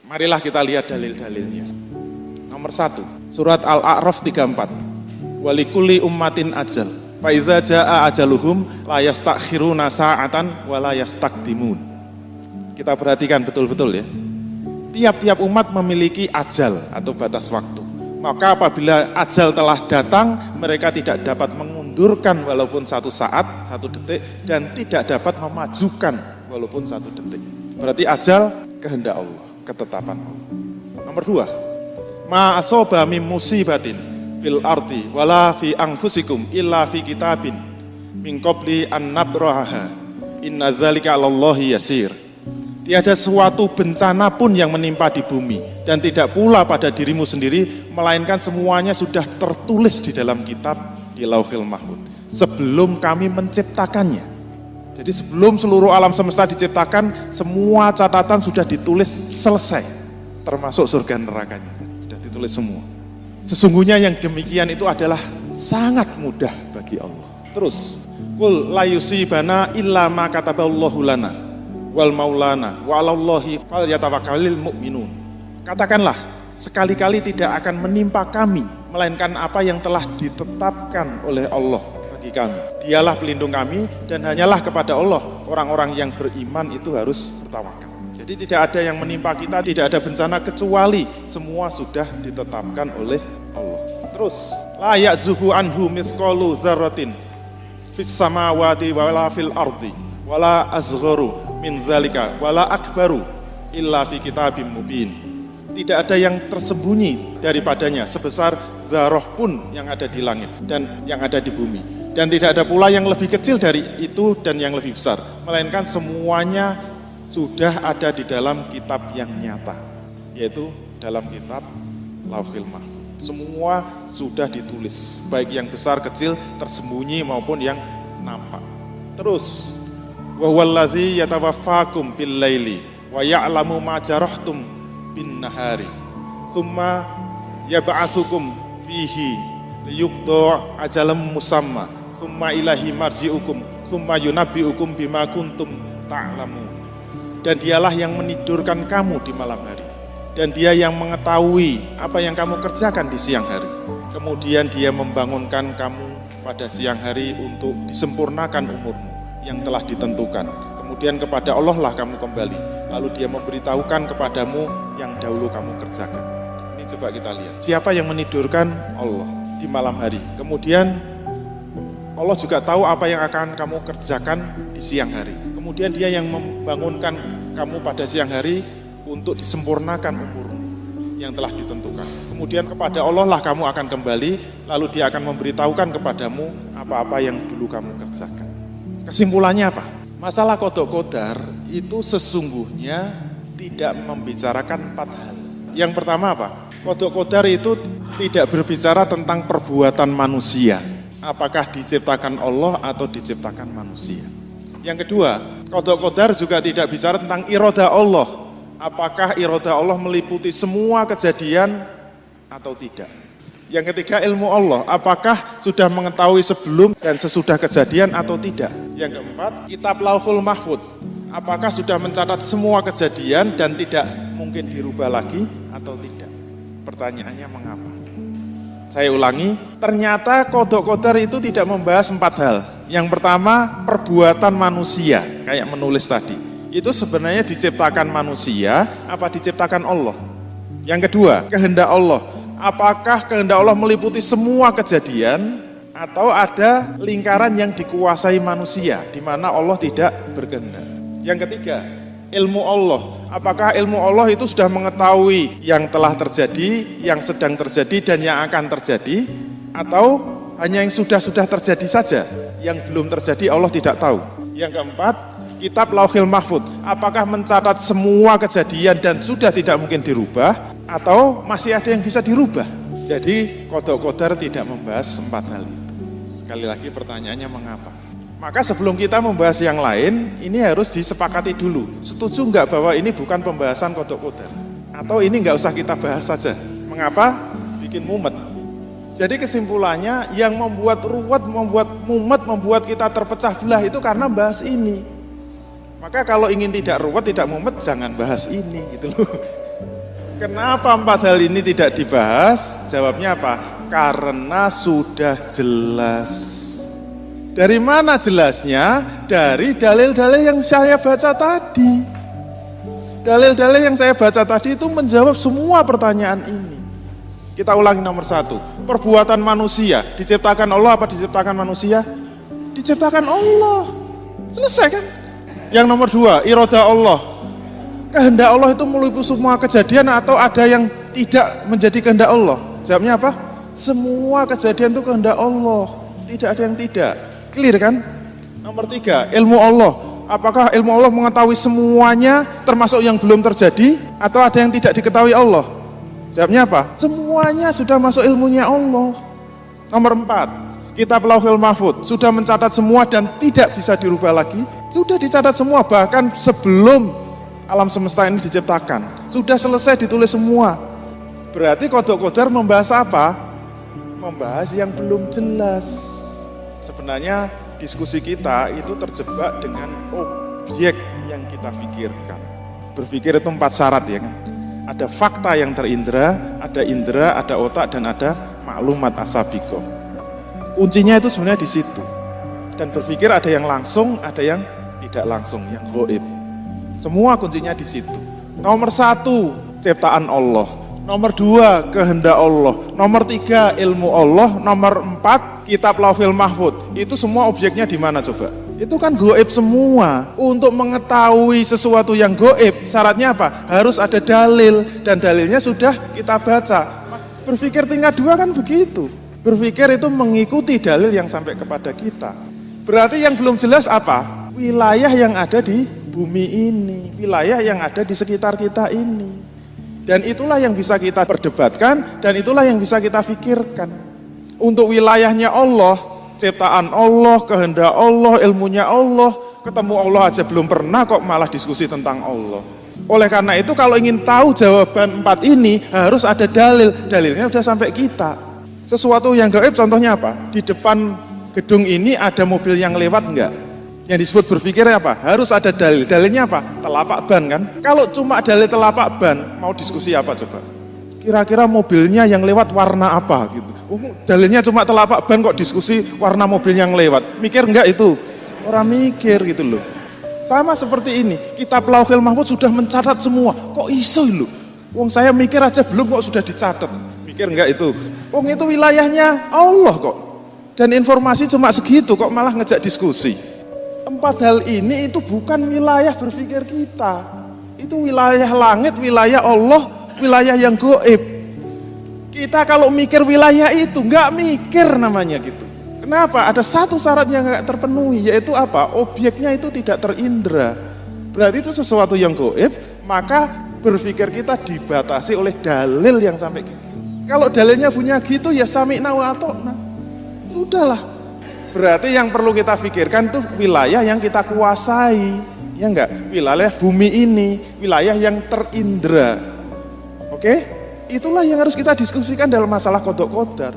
Marilah kita lihat dalil-dalilnya. Nomor 1, surat Al-A'raf 34. Walikulli ummatin ajal. Fa iza jaa ajaluhum la yastakhiruna sa'atan wa la yastaqdimun. Kita perhatikan betul-betul ya. Tiap-tiap umat memiliki ajal atau batas waktu. Maka apabila ajal telah datang, mereka tidak dapat mengundurkan walaupun 1 saat, 1 detik, dan tidak dapat memajukan walaupun 1 detik. Berarti ajal kehendak Allah, ketetapan Allah. Nomor 2, ma asoba mim musibatin fil ardi wala fi anfusikum illa fi kitabin min qabli an nabraha inna zalika 'alallahi yasir. Tiada suatu bencana pun yang menimpa di bumi dan tidak pula pada dirimu sendiri, melainkan semuanya sudah tertulis di dalam kitab di Lauhil Mahfuz sebelum kami menciptakannya. Jadi sebelum seluruh alam semesta diciptakan, semua catatan sudah ditulis selesai, termasuk surga nerakanya, sudah ditulis semua. Sesungguhnya yang demikian itu adalah sangat mudah bagi Allah. Terus, qul la yusibana illa ma kataballahu lana wal maulana wa 'alallahi falyatawakkalul mu'minun. Katakanlah, sekali-kali tidak akan menimpa kami melainkan apa yang telah ditetapkan oleh Allah bagi kami. Dialah pelindung kami dan hanyalah kepada Allah orang-orang yang beriman itu harus bertawakal. Jadi tidak ada yang menimpa kita, tidak ada bencana kecuali semua sudah ditetapkan oleh Allah. Terus, la ya'zuhu anhu misqalu dzarratin fis samawati wala fil ardi wala asgharu min zalika wala akbaru illa fi kitabim mubin. Tidak ada yang tersembunyi daripadanya sebesar zarah pun yang ada di langit dan yang ada di bumi. Dan tidak ada pula yang lebih kecil dari itu dan yang lebih besar, melainkan semuanya sudah ada di dalam kitab yang nyata, yaitu dalam kitab Lauhil Mahfuz. Semua sudah ditulis, baik yang besar kecil, tersembunyi maupun yang nampak. Terus, wa huwallazi yatawaffakum bil laili wa ya'lamu ma jarahtum bin nahari tsumma yab'atsukum fihi liyuqta ajalam musamma tsumma ilahi marji'ukum tsumma yunabbi'ukum bima kuntum ta'lamun. Dan dialah yang menidurkan kamu di malam hari, dan dia yang mengetahui apa yang kamu kerjakan di siang hari. Kemudian dia membangunkan kamu pada siang hari untuk disempurnakan umurmu yang telah ditentukan. Kemudian kepada Allah lah kamu kembali. Lalu dia memberitahukan kepadamu yang dahulu kamu kerjakan. Ini coba kita lihat. Siapa yang menidurkan? Allah di malam hari. Kemudian Allah juga tahu apa yang akan kamu kerjakan di siang hari. Kemudian dia yang membangunkan kamu pada siang hari untuk disempurnakan umurmu yang telah ditentukan. Kemudian kepada Allah lah kamu akan kembali. Lalu dia akan memberitahukan kepadamu apa-apa yang dulu kamu kerjakan. Kesimpulannya apa? Masalah qada qadar itu sesungguhnya tidak membicarakan 4 hal. Yang pertama apa? Qada qadar itu tidak berbicara tentang perbuatan manusia. Apakah diciptakan Allah atau diciptakan manusia. Yang kedua, qada qadar juga tidak bicara tentang iradah Allah. Apakah iradah Allah meliputi semua kejadian atau tidak. Yang ketiga, ilmu Allah, apakah sudah mengetahui sebelum dan sesudah kejadian atau tidak. Yang keempat, kitab Lauhul Mahfuz, apakah sudah mencatat semua kejadian dan tidak mungkin dirubah lagi atau tidak. Pertanyaannya mengapa? Saya ulangi, ternyata qada qadar itu tidak membahas 4 hal. Yang pertama, perbuatan manusia, kayak menulis tadi. Itu sebenarnya diciptakan manusia, apa diciptakan Allah. Yang kedua, kehendak Allah. Apakah kehendak Allah meliputi semua kejadian atau ada lingkaran yang dikuasai manusia di mana Allah tidak berkehendak. Yang ketiga, ilmu Allah. Apakah ilmu Allah itu sudah mengetahui yang telah terjadi, yang sedang terjadi dan yang akan terjadi, atau hanya yang sudah terjadi saja, yang belum terjadi Allah tidak tahu. Yang keempat, kitab Lauhil Mahfuz. Apakah mencatat semua kejadian dan sudah tidak mungkin dirubah atau masih ada yang bisa dirubah. Jadi qada qadar tidak membahas 4 hal itu. Sekali lagi pertanyaannya mengapa? Maka sebelum kita membahas yang lain, ini harus disepakati dulu. Setuju enggak bahwa ini bukan pembahasan qada qadar? Atau ini enggak usah kita bahas saja? Mengapa? Bikin mumet. Jadi kesimpulannya yang membuat ruwet, membuat mumet, membuat kita terpecah belah itu karena bahas ini. Maka kalau ingin tidak ruwet, tidak mumet, jangan bahas ini gitu loh. Kenapa 4 hal ini tidak dibahas? Jawabnya apa? Karena sudah jelas. Dari mana jelasnya? Dari dalil-dalil yang saya baca tadi. Dalil-dalil yang saya baca tadi itu menjawab semua pertanyaan ini. Kita ulangi nomor 1. Perbuatan manusia diciptakan Allah apa diciptakan manusia? Diciptakan Allah. Selesai kan? Yang nomor 2, iradah Allah. Kehendak Allah itu meliputi semua kejadian atau ada yang tidak menjadi kehendak Allah? Jawabnya apa? Semua kejadian itu kehendak Allah. Tidak ada yang tidak. Clear kan? Nomor 3, ilmu Allah. Apakah ilmu Allah mengetahui semuanya termasuk yang belum terjadi atau ada yang tidak diketahui Allah? Jawabnya apa? Semuanya sudah masuk ilmunya Allah. Nomor 4, kitab Lauhul Mahfudz sudah mencatat semua dan tidak bisa dirubah lagi. Sudah dicatat semua bahkan sebelum alam semesta ini diciptakan. Sudah selesai ditulis semua. Berarti Qadha Qadar membahas apa? Membahas yang belum jelas. Sebenarnya diskusi kita itu terjebak dengan objek yang kita pikirkan. Berpikir itu 4 syarat ya kan. Ada fakta yang terindra, ada otak dan ada maklumat asabiko. Kuncinya itu sebenarnya di situ. Dan berpikir ada yang langsung, ada yang tidak langsung, yang gaib. Semua kuncinya di situ. Nomor 1, ciptaan Allah. Nomor 2, kehendak Allah. Nomor 3, ilmu Allah. Nomor 4, kitab Lauhul Mahfudz. Itu semua objeknya di mana coba? Itu kan gaib semua. Untuk mengetahui sesuatu yang gaib, syaratnya apa? Harus ada dalil dan dalilnya sudah kita baca. Berpikir tingkat 2 kan begitu. Berpikir itu mengikuti dalil yang sampai kepada kita. Berarti yang belum jelas apa? Wilayah yang ada di bumi ini, wilayah yang ada di sekitar kita ini. Dan itulah yang bisa kita perdebatkan dan itulah yang bisa kita pikirkan. Untuk wilayahnya Allah, ciptaan Allah, kehendak Allah, ilmunya Allah, ketemu Allah aja belum pernah kok malah diskusi tentang Allah. Oleh karena itu kalau ingin tahu jawaban 4 ini harus ada dalil, dalilnya udah sampai kita. Sesuatu yang gaib contohnya apa? Di depan gedung ini ada mobil yang lewat enggak? Yang disebut berpikir apa? Harus ada dalil. Dalilnya apa? Telapak ban kan? Kalau cuma dalil telapak ban, mau diskusi apa coba? Kira-kira mobilnya yang lewat warna apa gitu. Dalilnya cuma telapak ban kok diskusi warna mobil yang lewat. Mikir enggak itu? Orang mikir gitu loh. Sama seperti ini, kitab Lauhul Mahfudz sudah mencatat semua. Kok iso lho? Wong saya mikir aja belum kok sudah dicatat. Mikir enggak itu? Wong itu wilayahnya Allah kok. Dan informasi cuma segitu kok malah ngejak diskusi. 4 hal ini itu bukan wilayah berpikir kita. Itu wilayah langit, wilayah Allah, wilayah yang gaib. Kita kalau mikir wilayah itu nggak mikir namanya gitu. Kenapa? Ada satu syarat yang nggak terpenuhi, yaitu apa? Objeknya itu tidak terindra. Berarti itu sesuatu yang gaib, maka berpikir kita dibatasi oleh dalil yang sampai gitu. Kalau dalilnya punya gitu ya sami'na wa ata'na. Sudahlah. Berarti yang perlu kita pikirkan itu wilayah yang kita kuasai, ya enggak? Wilayah bumi ini, wilayah yang terindra. Oke? Itulah yang harus kita diskusikan dalam masalah Qadha Qadar.